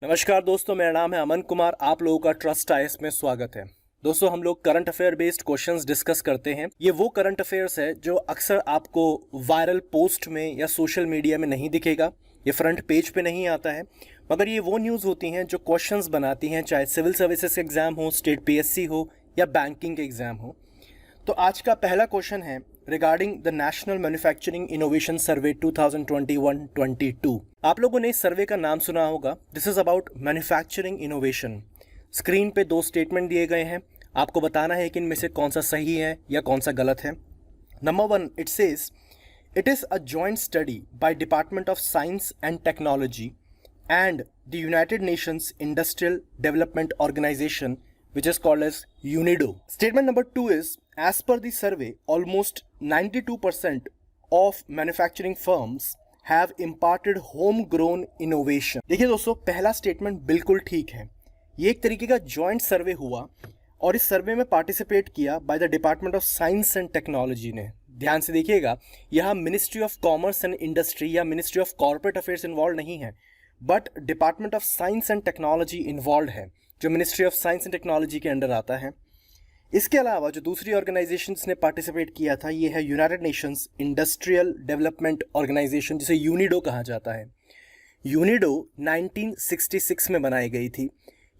नमस्कार दोस्तों, मेरा नाम है अमन कुमार। आप लोगों का ट्रस्ट आईएएस में स्वागत है। दोस्तों, हम लोग current affair based questions discuss करते हैं। ये वो करंट अफेयर्स है जो अक्सर आपको वायरल पोस्ट में या सोशल मीडिया में नहीं दिखेगा, ये फ्रंट पेज पे नहीं आता है, मगर ये वो न्यूज़ होती हैं जो क्वेश्चंस बनाती हैं, चाहे सिविल सर्विसेज एग्जाम हो, स्टेट पीएससी हो या बैंकिंग के एग्जाम हो। तो आज का पहला क्वेश्चन है regarding the national manufacturing innovation survey 2021-22। आप लोगों ने इस सर्वे का नाम सुना होगा। This is about manufacturing innovation. Screen पे दो स्टेटमेंट दिए गए हैं, आपको बताना है कि इनमें से कौन सा सही है या कौन सा गलत है। Number 1, it says it is a joint study by department of science and technology and the United Nations Industrial Development Organization, which is called as UNIDO. Statement number 2 is, as per the survey, almost 92% of manufacturing firms have imparted homegrown innovation. देखिए दोस्तों, पहला statement बिल्कुल ठीक है। ये एक तरीके का जॉइंट सर्वे हुआ और इस सर्वे में पार्टिसिपेट किया by the department of science and technology ने। ध्यान से देखिएगा, यहाँ ministry of commerce and industry या ministry of corporate affairs involve नहीं है, but department of science and technology involve है, जो ministry of science and technology के अंडर आता है। इसके अलावा जो दूसरी ऑर्गेनाइजेशंस ने पार्टिसिपेट किया था, ये है United Nations Industrial Development Organization, जिसे यूनिडो कहा जाता है। यूनिडो 1966 में बनाई गई थी।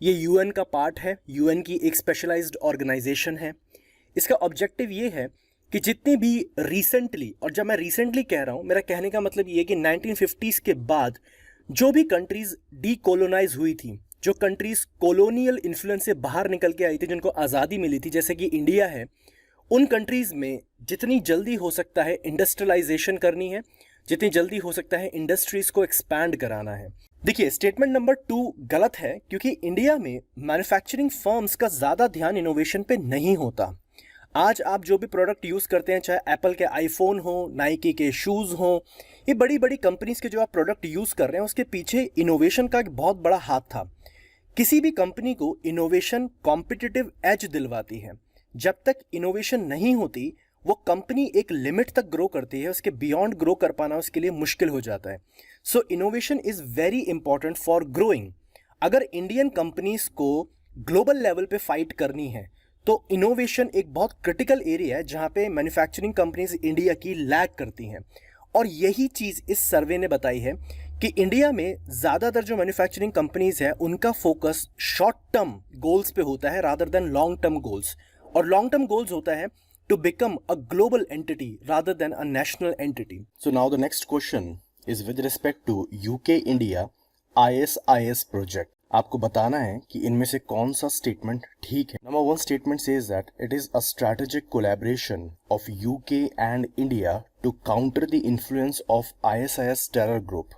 ये यूएन का पार्ट है, यूएन की एक स्पेशलाइज्ड ऑर्गेनाइजेशन है। इसका ऑब्जेक्टिव ये है कि जितनी भी रिसेंटली, और जब मैं रिसेंटली कह रहा हूँ, मेरा कहने का मतलब ये कि 1950s के बाद जो भी कंट्रीज डीकोलोनाइज हुई थी, जो कंट्रीज कॉलोनियल इन्फ्लुएंस से बाहर निकल के आई थी, जिनको आज़ादी मिली थी, जैसे कि इंडिया है, उन कंट्रीज में जितनी जल्दी हो सकता है इंडस्ट्रियलाइजेशन करनी है, जितनी जल्दी हो सकता है इंडस्ट्रीज को एक्सपैंड कराना है। देखिए, स्टेटमेंट नंबर 2 गलत है, क्योंकि इंडिया में मैन्युफैक्चरिंग फर्म्स का ज़्यादा ध्यान इनोवेशन पे नहीं होता। आज आप जो भी प्रोडक्ट यूज़ करते हैं, चाहे एप्पल के आईफोन हो, नाइकी के शूज़ हो, ये बड़ी बड़ी कंपनीज के जो आप प्रोडक्ट यूज़ कर रहे हैं, उसके पीछे इनोवेशन का एक बहुत बड़ा हाथ था। किसी भी कंपनी को इनोवेशन कॉम्पिटिटिव एज दिलवाती है। जब तक इनोवेशन नहीं होती, वो कंपनी एक लिमिट तक ग्रो करती है, उसके बियॉन्ड ग्रो कर पाना उसके लिए मुश्किल हो जाता है। So innovation is very important for growing. अगर इंडियन कंपनीज को ग्लोबल लेवल पे फाइट करनी है, तो इनोवेशन एक बहुत क्रिटिकल एरिया है जहाँ पे मैन्युफैक्चरिंग कंपनीज इंडिया की लैग करती हैं। और यही चीज़ इस सर्वे ने बताई है कि इंडिया में ज़्यादातर जो मैन्युफैक्चरिंग कंपनीज हैं, उनका फोकस शॉर्ट टर्म गोल्स पे होता है rather than long term goals. और लॉन्ग टर्म गोल्स होता है to become a global entity rather than a national entity. So now the next question is with respect to UK India ISIS project. आपको बताना है कि इनमें से कौन सा स्टेटमेंट ठीक है। Number 1 statement says that it is a strategic collaboration of UK and India to counter the influence of ISIS terror group.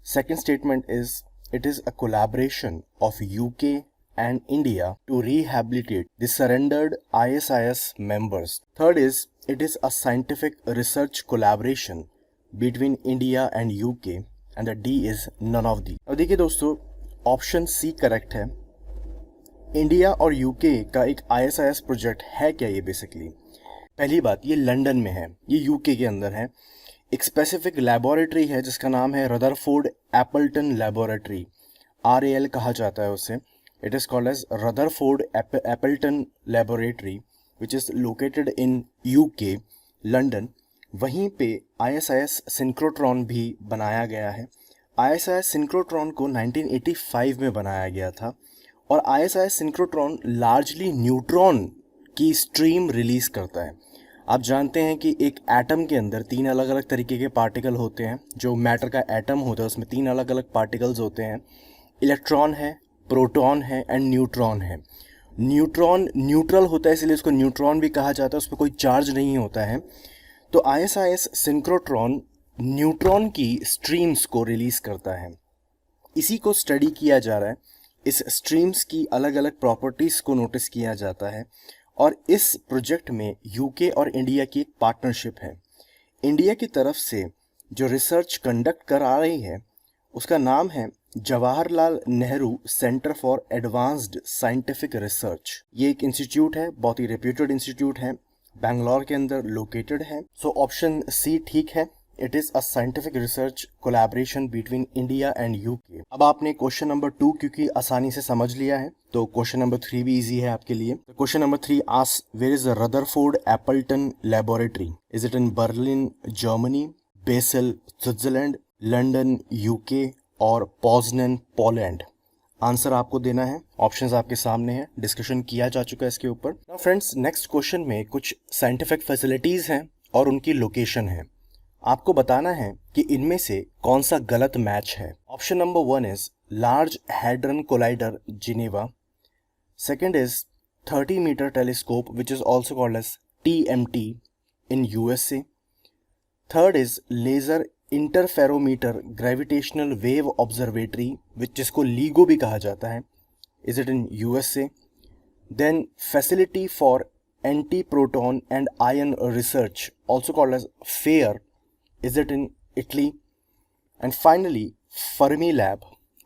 Second statement is it is a collaboration of UK and India to rehabilitate the surrendered ISIS members. Third is it is a scientific research collaboration between India and UK, and the D is none of these. अब देखिए दोस्तों, option C correct है। India और UK का एक ISIS project है क्या ये? बेसिकली पहली बात, ये लंदन में है, ये यूके के अंदर है। एक स्पेसिफिक लेबोरेटरी है जिसका नाम है रदरफोर्ड एपल्टन लेबोरेटरी, RAL कहा जाता है उसे। It is called as Rutherford Appleton laboratory which is located in UK, London. वहीं पे ISIS सिंक्रोट्रॉन भी बनाया गया है। ISIS सिंक्रोट्रॉन को 1985 में बनाया गया था, और ISIS सिंक्रोट्रॉन लार्जली न्यूट्रॉन की स्ट्रीम रिलीज़ करता है। आप जानते हैं कि एक एटम के अंदर 3 अलग अलग तरीके के पार्टिकल होते हैं। जो मैटर का एटम होता है उसमें 3 अलग अलग पार्टिकल्स होते हैं। इलेक्ट्रॉन है, प्रोटॉन है एंड न्यूट्रॉन है। न्यूट्रॉन न्यूट्रल होता है, इसलिए उसको न्यूट्रॉन भी कहा जाता है, उस पर कोई चार्ज नहीं होता है। तो ISIS सिंक्रोट्रॉन न्यूट्रॉन की स्ट्रीम्स को रिलीज़ करता है। इसी को स्टडी किया जा रहा है। इस स्ट्रीम्स की अलग अलग प्रॉपर्टीज़ को नोटिस किया जाता है, और इस प्रोजेक्ट में यूके और इंडिया की एक पार्टनरशिप है। इंडिया की तरफ से जो रिसर्च कंडक्ट करा रही है उसका नाम है Jawaharlal Nehru centre for advanced scientific research. ये एक इंस्टीट्यूट है, बहुत ही रेप्यूटेड इंस्टीट्यूट है, बैंगलोर के अंदर लोकेटेड है। सो ऑप्शन सी ठीक है। It is a scientific research collaboration between India and UK. अब आपने क्वेश्चन नंबर 2 क्योंकि आसानी से समझ लिया है तो क्वेश्चन नंबर 3 भी इजी है आपके लिए। Question number 3 asks where is Rutherford Appleton laboratory, is it in Berlin Germany, Basel Switzerland, London UK और पोज़नन पोलैंड। आंसर आपको देना है, ऑप्शंस आपके सामने हैं, डिस्कशन किया जा चुका है इसके ऊपर। नाउ फ्रेंड्स, नेक्स्ट क्वेश्चन में कुछ साइंटिफिक फैसिलिटीज हैं और उनकी लोकेशन है। आपको बताना है कि इनमें से कौन सा गलत मैच है। Option number 1 is large hadron collider Geneva, second is 30 metre telescope which is also called as TMT इन USA, third is laser interferometer gravitational wave observatory जिसको LIGO भी कहा जाता है, is it in USA, then facility for anti proton and ion research also called as FAIR, is it in Italy, and finally Fermi lab,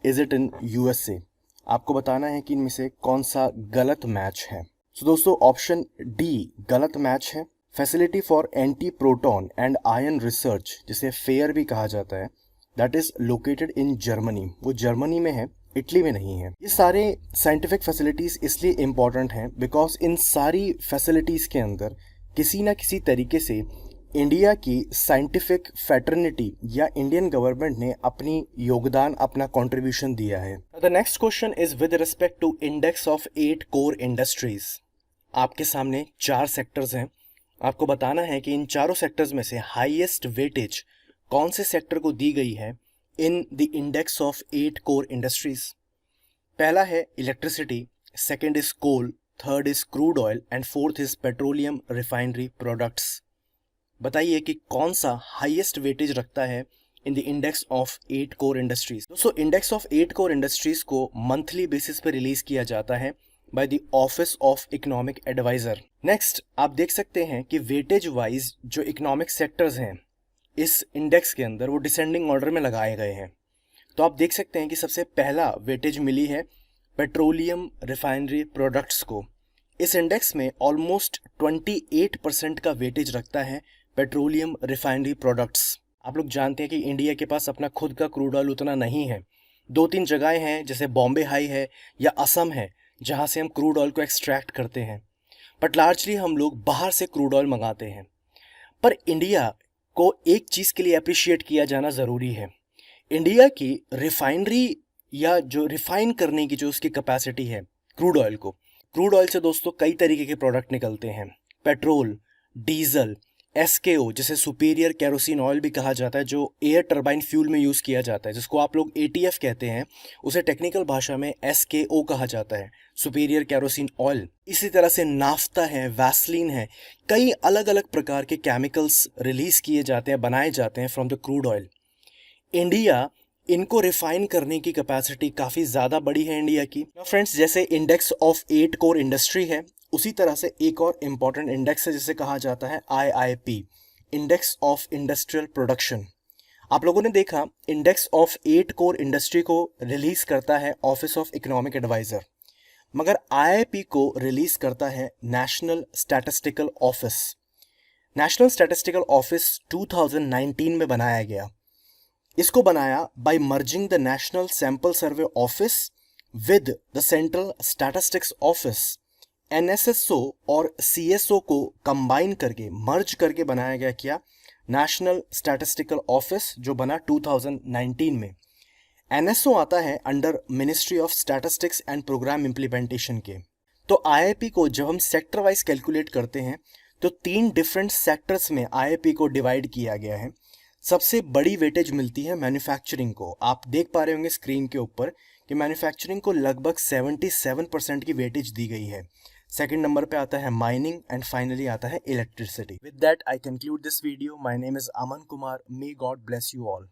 is it in USA। आपको बताना है कि इनमें से कौन सा गलत मैच है। सो दोस्तों, ऑप्शन डी गलत मैच है। Facility for anti proton and ion research, जिसे FAIR भी कहा जाता है, that is located in Germany. वो जर्मनी में है, इटली में नहीं है। ये सारे साइंटिफिक फैसिलिटीज इसलिए इंपॉर्टेंट हैं बिकॉज इन सारी फैसिलिटीज के अंदर किसी ना किसी तरीके से इंडिया की साइंटिफिक फैटर्निटी या इंडियन गवर्नमेंट ने अपनी योगदान, अपना कंट्रीब्यूशन दिया है। The next question is with respect to index of 8 core industries. आपके सामने 4 सेक्टर्स हैं, आपको बताना है कि इन चारों सेक्टर्स में से हाईएस्ट वेटेज कौन से सेक्टर को दी गई है in the index of 8 core industries. पहला है electricity, second is coal, third is crude oil and fourth is petroleum refinery products. बताइए कि कौन सा हाईएस्ट वेटेज रखता है in the index of 8 core industries. दोस्तों, इंडेक्स ऑफ 8 कोर इंडस्ट्रीज को मंथली बेसिस पर रिलीज किया जाता है by the office of economic adviser. Next, आप देख सकते हैं कि वेटेज वाइज जो इकोनॉमिक सेक्टर्स हैं इस इंडेक्स के अंदर वो डिसेंडिंग ऑर्डर में लगाए गए हैं। तो आप देख सकते हैं कि सबसे पहला वेटेज मिली है पेट्रोलियम रिफाइनरी प्रोडक्ट्स को। इस इंडेक्स में ऑलमोस्ट 28% का वेटेज रखता है पेट्रोलियम रिफाइनरी प्रोडक्ट्स। आप लोग जानते हैं कि इंडिया के पास अपना खुद का क्रूड ऑयल उतना नहीं है। 2-3 जगहें हैं, जैसे बॉम्बे हाई है या असम है, जहाँ से हम क्रूड ऑयल को एक्सट्रैक्ट करते हैं, बट लार्जली हम लोग बाहर से क्रूड ऑयल मंगाते हैं। पर इंडिया को एक चीज़ के लिए अप्रिशिएट किया जाना ज़रूरी है। इंडिया की रिफाइनरी या जो रिफाइन करने की जो उसकी कैपेसिटी है क्रूड ऑयल से दोस्तों कई तरीके के प्रोडक्ट निकलते हैं। पेट्रोल, डीजल, SKO जिसे सुपीरियर केरोसिन ऑयल भी कहा जाता है, जो एयर टर्बाइन फ्यूल में यूज़ किया जाता है, जिसको आप लोग ATF कहते हैं, उसे टेक्निकल भाषा में SKO कहा जाता है, सुपीरियर केरोसिन ऑयल। इसी तरह से नाफ्ता है, वैसलीन है, कई अलग अलग प्रकार के केमिकल्स रिलीज किए जाते हैं, बनाए जाते हैं from the crude oil. India इनको रिफाइन करने की कैपेसिटी काफ़ी ज़्यादा बड़ी है इंडिया की। फ्रेंड्स, जैसे इंडेक्स ऑफ 8 कोर इंडस्ट्री है, उसी तरह से एक और इम्पॉर्टेंट इंडेक्स है जिसे कहा जाता है IIP, index of industrial production. आप लोगों ने देखा इंडेक्स ऑफ 8 कोर इंडस्ट्री को रिलीज करता है ऑफिस ऑफ इकोनॉमिक एडवाइजर, मगर IIP को रिलीज करता है national statistical office. National statistical office 2019 में बनाया गया। इसको बनाया by merging the national sample survey office with the central statistics office. NSSO और CSO को कंबाइन करके, मर्ज करके बनाया गया क्या, नेशनल स्टैटिस्टिकल ऑफिस, जो बना 2019 में। NSO आता है under ministry of statistics and programme implementation के। तो IIP को जब हम सेक्टर वाइज कैलकुलेट करते हैं तो 3 डिफरेंट सेक्टर्स में IIP को डिवाइड किया गया है। सबसे बड़ी वेटेज मिलती है मैन्युफैक्चरिंग को। आप देख पा रहे होंगे स्क्रीन के ऊपर कि मैन्युफैक्चरिंग को लगभग 77% की वेटेज दी गई है। सेकंड नंबर पे आता है माइनिंग एंड फाइनली आता है electricity. With that I conclude this video. My name is Aman Kumar. May God bless you all.